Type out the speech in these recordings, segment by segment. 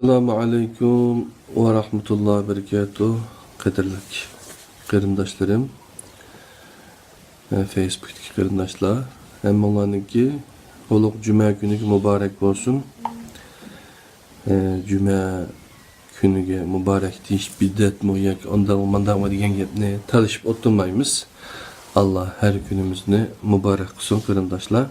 Assalamu alaikum ve rahmetullahi ve berekatuh. Kadirlik qarindaşlarım, Facebook'taki qarindaşlar, hem onlarınki uluq cuma günü mübarek olsun. Cuma günüge mübarek deyiş bidat mı yoki ondan mı degan gapni talashib o'tirmaymiz. Allah her günümüzni mübarek kılsın qarindaşlar.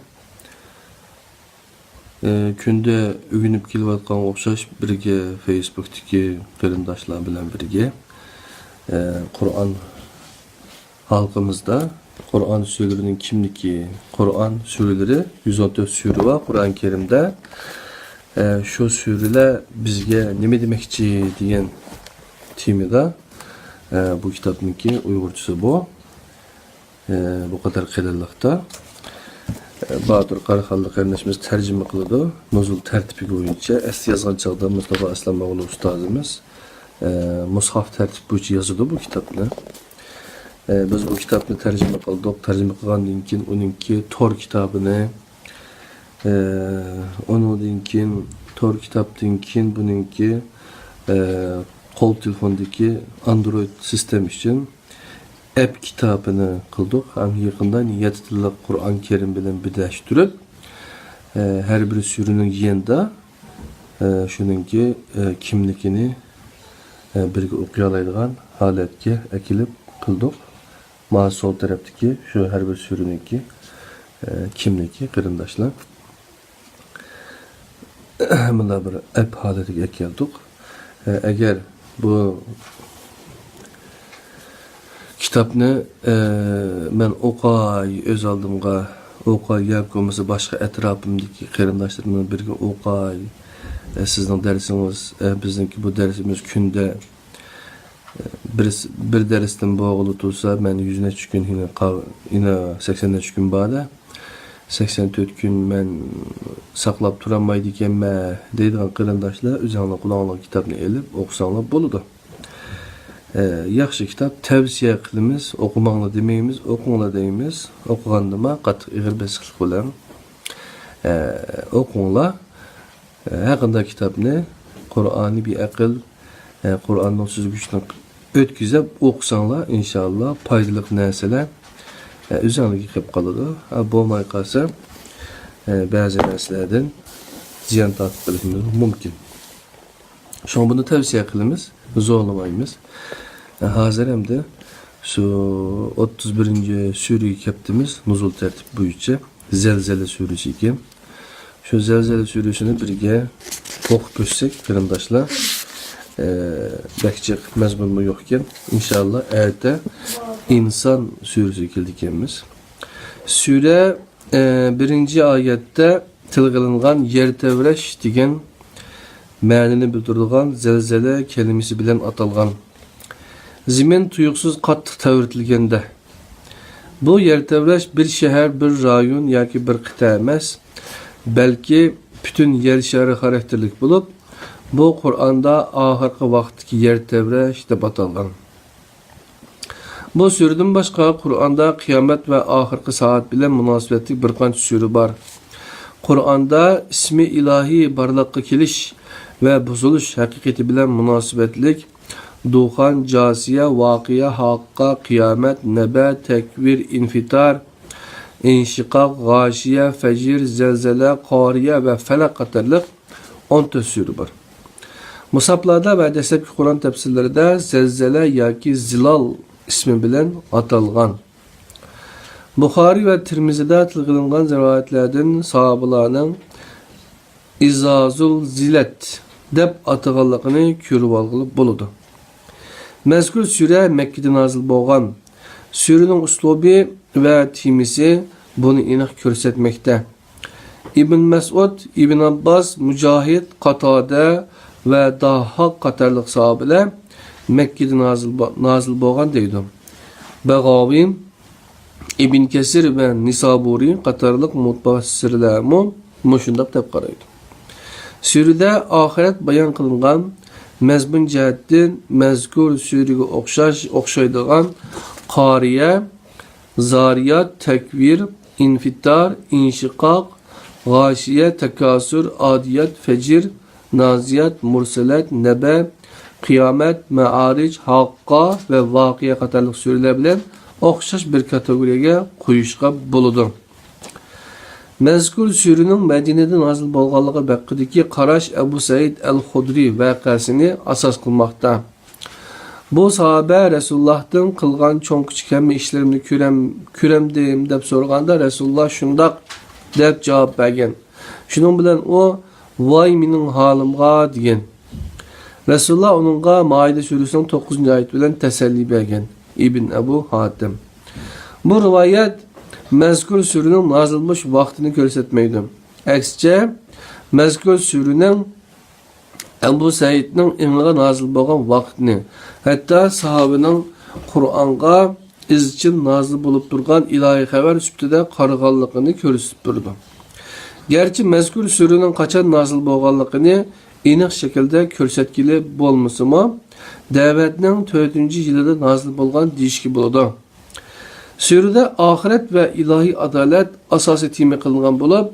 Künde ügünüp kelyapatgan okşaş birge Facebook'taki qarindaşlar bilen birge Kur'an halkımızda Kur'an sürülerinin kimliki, Kur'an sürüleri 114 sürü var Kur'an-ı Kerim'de. Şu sürüler bizge nime demekçi diyen temada bu kitapniki Uygurçası bu. Bu kadar qalinlikda. Bahadır Qaraxanlı qarındaşımız tercüme kılıdı. Nuzul tertibi boyunca es yazgan çağda Mustafa Aslanoğlu ustazımız mushaf tertip boyunca yazıdı bu kitapını. Biz bu kitapını tercüme kıldık. Tercüme kılgandan keyin onunki Tor kitabını onundan keyin Tor kitaptan keyin bununki kol telefondaki Android sistem için app kitabını kıldık. Hem yakında niyet tilli Kur'an-ı Kerim bilen birleştirip her bir sürünün yanında şununki kimlikini birge okuyalaydigan halatga ekilip kıldık. Ma sol taraftaki şu her bir sürününki kimliki qarindaşlar. Bunda bir app halatiga ekildik. Eğer bu kitapni men o'qay öz aldımga o'qay yoki başka etrafımdaki qarindaşlarımla birge o'qay sizning dersiniz bizniki bu dersimiz künde bir dersden bo'g'ilib tursa men 100 gün yine 80 gün ba'da 84 gün men saqlab turamaydi ekanman deydigan qarindaşlar o'zinglar qulog'inglar kitapni elib o'qisanglar bo'ladi. Yaxshi kitap tavsiye qilamiz, o'qimanglar demaymiz, o'qinglar deymiz. O'qigandima qattiq ig'ir besiqlik bilan o'qinglar. Haqında kitapni Qur'oni bir aql, Qur'onning so'zguchini o'tkazib o'qisanglar inshaalloh foydali narsalar o'zingizga kelib qoladi. Bo'lmay qolsa ba'zi narsalardan ziyon tortib qolishingiz mumkin. Şu bunu tavsiye qilamiz, zo'rlamaymiz. Hazır hem de şu 31. sürüyü keptimiz nuzul tertip boyunca zelzele sürüsü ki şu zelzele sürüsünü birge okup görsek qarindaşlar bekçik mezmun mu yokken inşallah ayette insan sürüsü keldikimiz. Süre 1. ayette tilg'ilingan yer tevreş degan ma'nini bildirgan zelzele kelimesi bilen atalgan. Zimin tuyuksuz qattiq tavritilganda bu yer tevreş bir şehir, bir rayon yoki bir qita emas, balki bütün yer şari xarakterlik bo'lib, bu Qur'onda oxirgi vaqtdagi yer tevreş deb atalgan. Bu surdan boshqa Qur'onda qiyomat va oxirgi soat bilan munosabatli bir qancha sura bor. Qur'onda ismi ilahi barliqqa kelish ve buzuluş haqiqati bilan munosabatlik Duhan, Casiye, Vaqiya, Haqqa, Kıyamet, Nebe, Tekvir, İnfitar, İnşiqaq, Gâşiye, Fecir, Zelzele, Qariye ve Felak qatarlıq 10 sürü var. Musablarda ve destekli Kur'an tefsirlerinde zelzele yoki zilal ismi bilen atalgan. Buxari ve Tirmizi'de tilg'ilingan rivayetlerden sahabalarning İzazul zilet deb atılganlığını körüp algılıb buludu. Mezkur süre Mekke'de nazil bo'lgan. Sürenin uslubi ve timisi bunu aniq ko'rsatmoqda. İbn Mas'ud, İbn Abbas, Mücahid, Qatada ve Dahhak qatarlıq sahabeler Mekke'de nazil bo'lgan deydi. Bag'avi, İbn Kesir ve Nisaburi qatarlıq mutafessirler mushundaq deb qaraydi. Sürede ahiret bayan kılıngan mezmun cihettin mezkur sürüge okşaydıgan Qariye, Zariyat, Tekvir, İnfitar, İnşiqaq, Gâşiye, Tekasür, Adiyet, Fecir, Naziyat, Mursalat, Nebe, Kıyamet, Me'aric, Hakka ve Vakiye katarlık sureler bilen okşaş bir kategoriye koyuşqa buludu. Mezkur sürünün Medine'de nazil bolğanlığı hakkındaki Qaraş Ebu Said el-Hudri vakasını asas kılmakta. Bu sahabe Resulullah'tan kılgan çoğun küçük hemmi işlerimni küremdim dep sorganda Resulullah şundak dep cevap bergen. Şunun bilen o vay minin halımga diyen. Resulullah onunla Maide Suresi'nin 9. ayet bilen teselli bergen. İbn Ebu Hatim. Bu rivayet mezkur sürünün nazılmış vaktini görsetmeydi. Aksice mezkur sürünün Ebu Said'nin imliğe nazil bolğan vaktini, hatta sahabenin Kur'an'a izçin nazil bulup durgan ilahi haber sübtide qarıganlığını görüsüp durdu. Gerçi mezkur sürünün kaçan nazil bolğanlığını eniq şekilde körsetkili bolmasımı, davetinin 4. yılında nazil bolğan deyişki buludu. Sürüde ahiret ve ilahi adalet asası temi kılıngan bulup,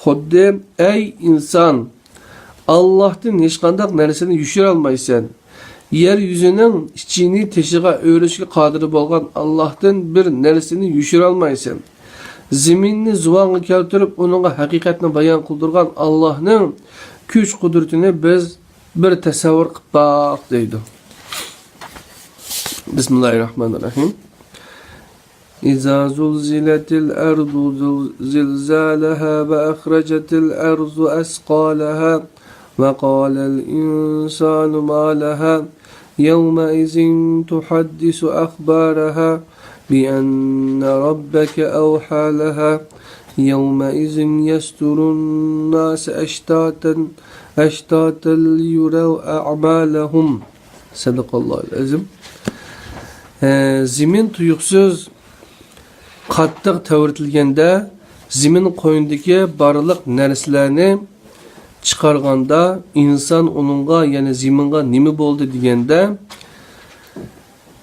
xuddi ey insan, Allah'tan hiç qandaq nərsəni yüşür almaysan. Yeryüzünün içini teşiğe öyrüşke kadiri bolğan Allah'tan bir nərsəni yüşür almaysan. Zeminni zuvanı keltirip onunla hakikatini bayan kıldırgan Allah'ın güç kudretini biz bir tasavvur qıpaq deydi. Bismillahirrahmanirrahim. İza zulziletil ardu zilzalaha ve akhrajatil ardu asqalaha وقال الإنسان ما لها يومئذ تحدث أخبارها بأن ربك أوحى لها يومئذ يستر الناس أشتاتا ليروا أعمالهم صدق الله العظيم. Zemin tuyuksuz qattiq tavırtilgende zemin qoyundaki barlıq nərsələrini çıkarganda insan onunla yani zeminga nimi boldu degende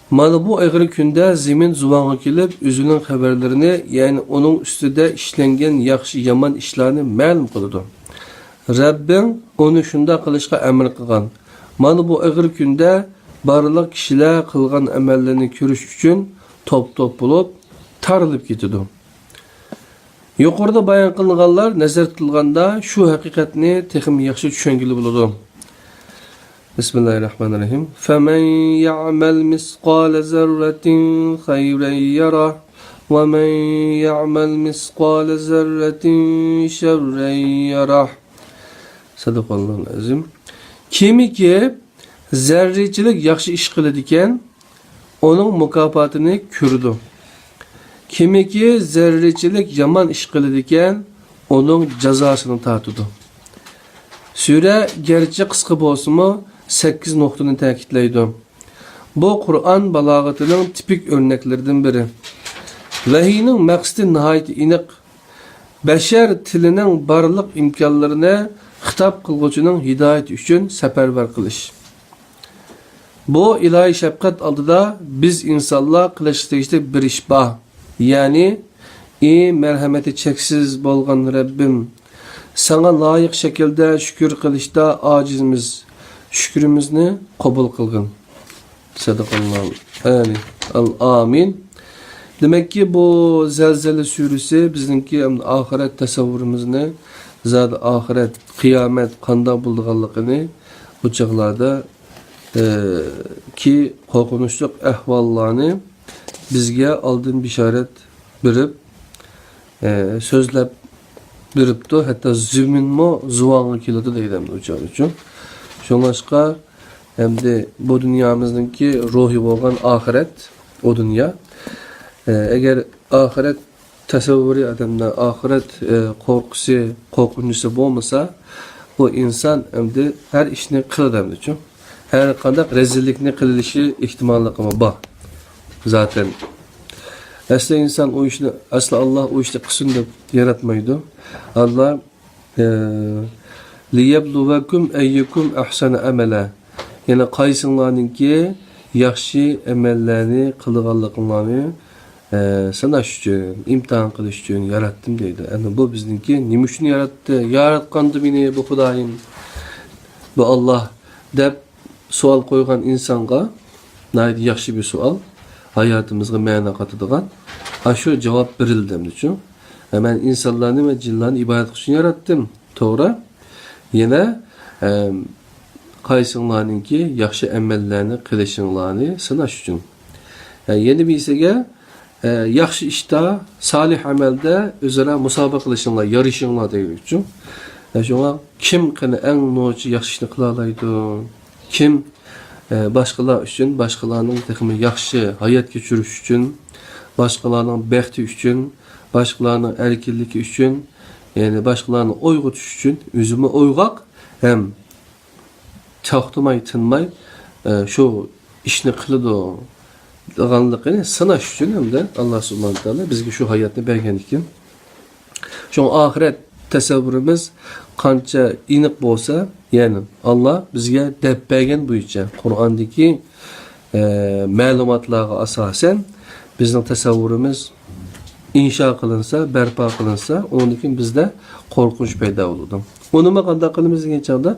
mana bu aygır günde zemin zuvanga kelip özünün haberlerini yani onun üstüde işlengen yaxşı yaman işlerini ma'lum kılıdı. Rabbim onu şunda kılışka emir kılgan. Mana bu aygır günde barlıq kişiler kılgan emellerini görüş üçün top bulup tarılıp getidu. Yukarıda bayan kılınganlar nazar tutilganda şu hakikatni texim yaxshi tushungili bo'ladi. Bismillahirrahmanirrahim. Faman ya'mal misqala zarratin khayran yarah ve men ya'mal misqala zarratin sharran yarah. Sadaqallahu azim. Kimiki zerrecilik yaxshi ish qiladigan, onun mukofatini ko'rdi. Kimiki zerrecilik yaman iş kılıdiken onun cezasını tartıdı. Süre gerçi kısa bolsunmu 8 noktanı ta'kidlaydi. Bu Kur'an balağatının tipik örneklerinden biri. Vahiyinin maqsadi nihayet iniq. Beşer tilinin barlıq imkanlarını hitap kılgıcının hidayet üçün seferber kılış. Bu ilahi şefkat aldıda biz insanlar kılıçtayıştık bir iş bah. Yani merhameti çeksiz bolgan Rabbim sana layık şekilde şükür kılışta acizimiz şükrümüzni kabul kılgın. Sadakallahu amin. Demek ki bu zelzele suresi bizimki ahiret tasavvurumuzni zat ahiret kıyamet kanda bulduğanlıqını bu çağlarda ki korkunçluk ehvallarını bizge aldığın bişaret birip sözlep biripti. Hatta züminmo zuvanı kilodu deydem uçağın üçün. Şoňaşka hem de bu dünyamızdaki ruhi bolgan ahiret o dünya. Eğer ahiret tasavvuri adamda ahiret korkusu, korkuncusu bolmasa bu insan hem de her işini kıladam üçün. Her kandak rezillikini kılılışı ihtimallıqıma bak. Zaten asla insan o işini, asla Allah o işte kısın da yaratmaydı. Allah liyebluvakum eyyukum ahsana amala. Yani qaysınlarınki yaxşı emellerini kılğanlıqlarını sınaş üçün, imtihan qilish üçün yarattım deydi. Yani bu bizninki nima üçün yarattı? Yaratqandı beni bu Xudayım. bu Allah dep sual koygan insanga naydi yaxşı bir sual. Hayatımızga ma'na katadigan. Aşu cevap berildi demdi üçün. Ben insanlarını ve cinlerini ibadet için yarattım. To'g'ri. Yine qaysinglarninki yaxshi amallarni qilishinglarni sinash uchun. Yeni birisiga yaxshi ishda, salih amalda o'zaro musobaqa qilishinglar, yarışinglar deyish uchun. Shunga kim qani eng no'chi yaxshi ishni qila oladi? Kim boshqalar uchun, boshqalarning texmi yaxshi hayot kechirish uchun, boshqalarning baxti uchun, boshqalarning erkinligi uchun, yani boshqalarni uyg'otish uchun o'zimni uyg'oq hem çaktımay, tınmay şu işini qiladi deganligini sinash uchun hem de Allah subhanahu taala bizga şu hayotni bergan ekan. Şu ahiret tasavvurimiz qancha iniq bo'lsa, yani Allah bizga deb bergan bo'yicha Qur'ondagi ma'lumotlarga asosan bizning tasavvurimiz inşa qilinsa, barpo qilinsa, onun için bizde qo'rqinch paydo bo'ladi. Onu qanday qilamiz degan chog'da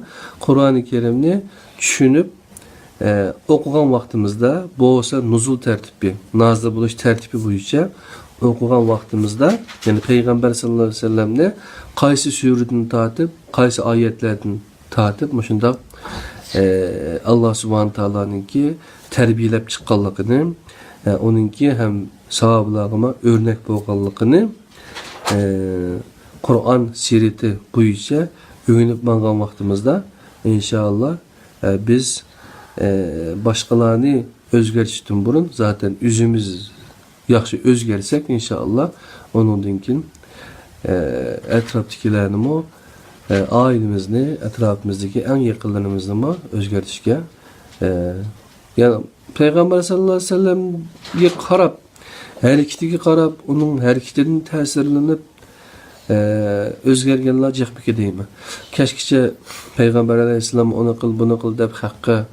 Qur'oni Karimni tushunib o'qigan vaqtimizda bo'lsa nuzul tartibi, nazil bo'lish tartibi bo'yicha o'qigan vaqtimizda, ya'ni payg'ambar sallallohu alayhi vasallamni qaysi suradan tortib, qaysi oyatlardan tortib, shundoq Alloh subhanahu taoloninki tarbiyalab chiqqanligini, onunki ham sahablarga örnek bo'lganligini Kur'an sirati bo'yicha öğrenip mangan vaqtimizda inşallah biz başqalarını özgerishdan burun zaten özümüz yaxshi özgersek inşallah onundan keyin etrafdagilarni ailemizni, etrafımızdaki en yakınlarımızı özgertishga yani Peygamber sallallahu aleyhi ve sellem'e qarab, hareketiga qarab, onun hareketinden ta'sirlanib özgergenler cehbike deymi. Keşkiçe Peygamber aleyhisselam onu kıl, bunu kıl deb haqqı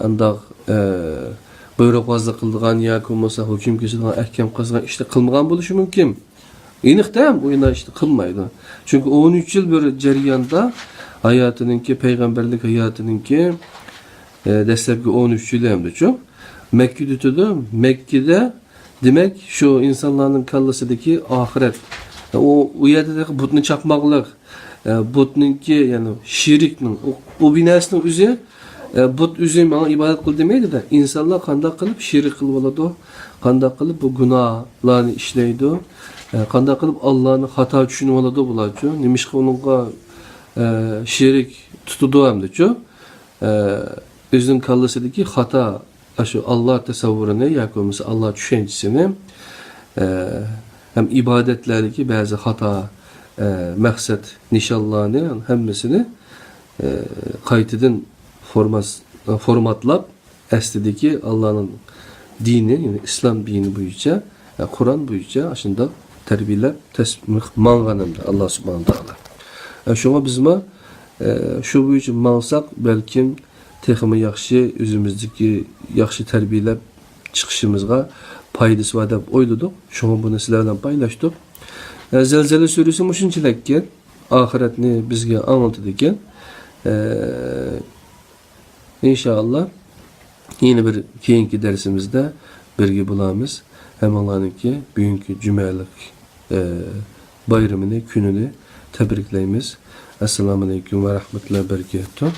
andaq buyruqbozlik qildigan yoki bo'lmasa hukm kesilgan, ahkam qilgan ishni qilmagan bo'lishi mumkin. Aniqda ham u ishni qilmaydi. Chunki 13 yil bir jarayonda hayotiningki, payg'ambarlik hayotiningki dastlabki 13 yil hamda-chu Mekke'de tutdi. Mekke'de demek şu insanların kallasidagi ahiret. O yerdagi butni chaqmoqlik, butninki yani şirikning o binasının o'zi but o'zi menga ibodat qil demaydi da, insonlar qanday qilib shirik qilib oladi, qanday qilib bu gunohlarni ishlaydi, qanday qilib Allohni xato tushunib oladi bularchu, nimishqa uningga shirik tutadi hamda-chu, o'zining kallasidagi xato şu Allah tasavvurini yoki bo'lmasa Allah tushanchisini hem ibadetlerdeki bazı hata, maksat, nişanlarını hemmisini kayıtıdın formatlap əslideki Allah'ın dini, yani İslam dini boyunca, yani Kur'an boyunca aslında terbiyeler tesbih manğanımda Allah subhanahu ta'ala. Şuna bizme şu boyunca mansak belki texmi yaxshi özümüzdeki yaxshi terbiyeler çıkışımızga paydası var deb oyladık. Şuna bunu sizlerden paylaştık. Zelzele suresi muşunçilekken ahiretini bizge anlatıdı ekan. İnşallah yeni bir keyinki dersimizde birge bulamiz. Hem Allah'ınki bugünkü cümlelik bayramını, gününü tebrikleyimiz. Esselamu Aleyküm ve Rahmetullahi ve Berekatuhu.